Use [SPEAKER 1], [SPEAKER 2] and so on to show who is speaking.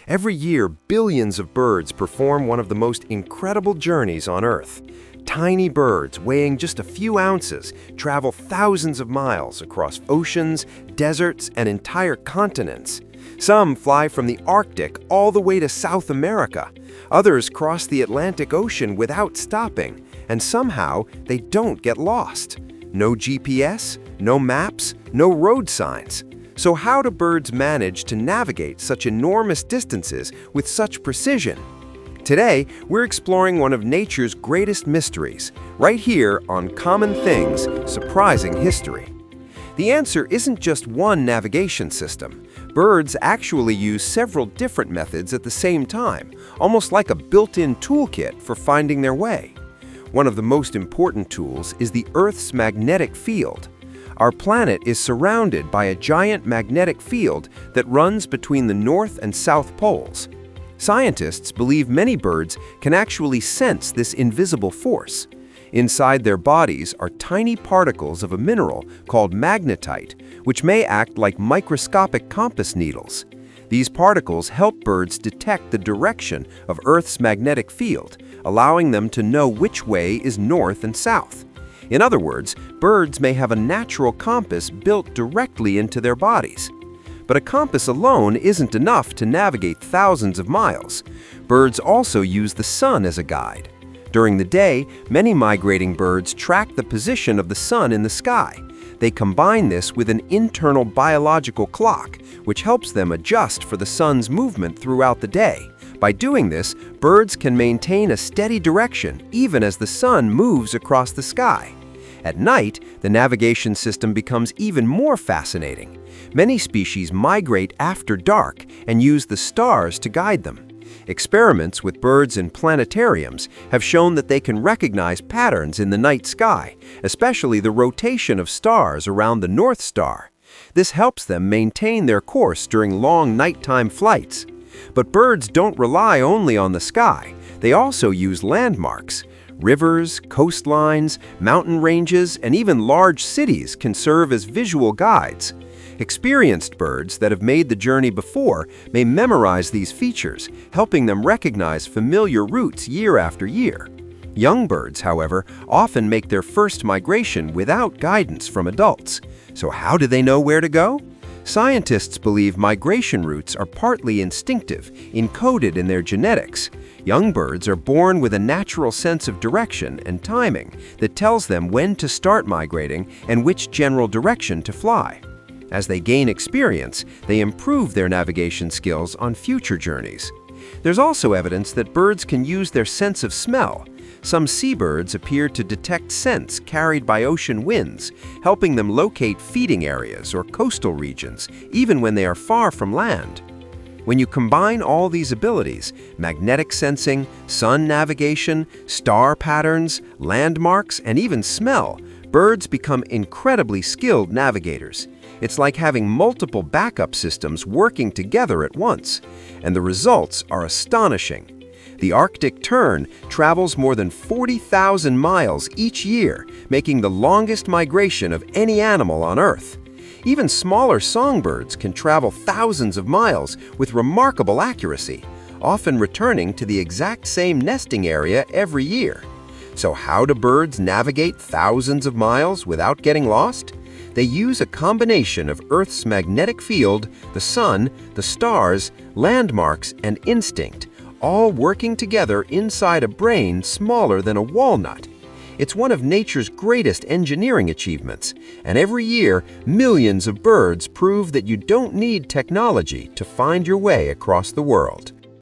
[SPEAKER 1] Every year, billions of birds perform one of the most incredible journeys on Earth. Tiny birds weighing just a few ounces travel thousands of miles across oceans, deserts, and entire continents. Some fly from the Arctic all the way to South America. Others cross the Atlantic Ocean without stopping, and somehow they don't get lost. No GPS, no maps, no road signs. So how do birds manage to navigate such enormous distances with such precision? Today, we're exploring one of nature's greatest mysteries, right here on Common Things, Surprising History. The answer isn't just one navigation system. Birds actually use several different methods at the same time, almost like a built-in toolkit for finding their way. One of the most important tools is the Earth's magnetic field. Our planet is surrounded by a giant magnetic field that runs between the North and South poles. Scientists believe many birds can actually sense this invisible force. Inside their bodies are tiny particles of a mineral called magnetite, which may act like microscopic compass needles. These particles help birds detect the direction of Earth's magnetic field, allowing them to know which way is north and south. In other words, birds may have a natural compass built directly into their bodies. But a compass alone isn't enough to navigate thousands of miles. Birds also use the sun as a guide. During the day, many migrating birds track the position of the sun in the sky. They combine this with an internal biological clock, which helps them adjust for the sun's movement throughout the day. By doing this, birds can maintain a steady direction even as the sun moves across the sky. At night, the navigation system becomes even more fascinating. Many species migrate after dark and use the stars to guide them. Experiments with birds in planetariums have shown that they can recognize patterns in the night sky, especially the rotation of stars around the North Star. This helps them maintain their course during long nighttime flights. But birds don't rely only on the sky. They also use landmarks. Rivers, coastlines, mountain ranges, and even large cities can serve as visual guides. Experienced birds that have made the journey before may memorize these features, helping them recognize familiar routes year after year. Young birds, however, often make their first migration without guidance from adults. So how do they know where to go? Scientists believe migration routes are partly instinctive, encoded in their genetics. Young birds are born with a natural sense of direction and timing that tells them when to start migrating and which general direction to fly. As they gain experience, they improve their navigation skills on future journeys. There's also evidence that birds can use their sense of smell. Some seabirds appear to detect scents carried by ocean winds, helping them locate feeding areas or coastal regions, even when they are far from land. When you combine all these abilities, magnetic sensing, sun navigation, star patterns, landmarks, and even smell, birds become incredibly skilled navigators. It's like having multiple backup systems working together at once, and the results are astonishing. The Arctic tern travels more than 40,000 miles each year, making the longest migration of any animal on Earth. Even smaller songbirds can travel thousands of miles with remarkable accuracy, often returning to the exact same nesting area every year. So how do birds navigate thousands of miles without getting lost? They use a combination of Earth's magnetic field, the sun, the stars, landmarks, and instinct, all working together inside a brain smaller than a walnut. It's one of nature's greatest engineering achievements, and every year, millions of birds prove that you don't need technology to find your way across the world.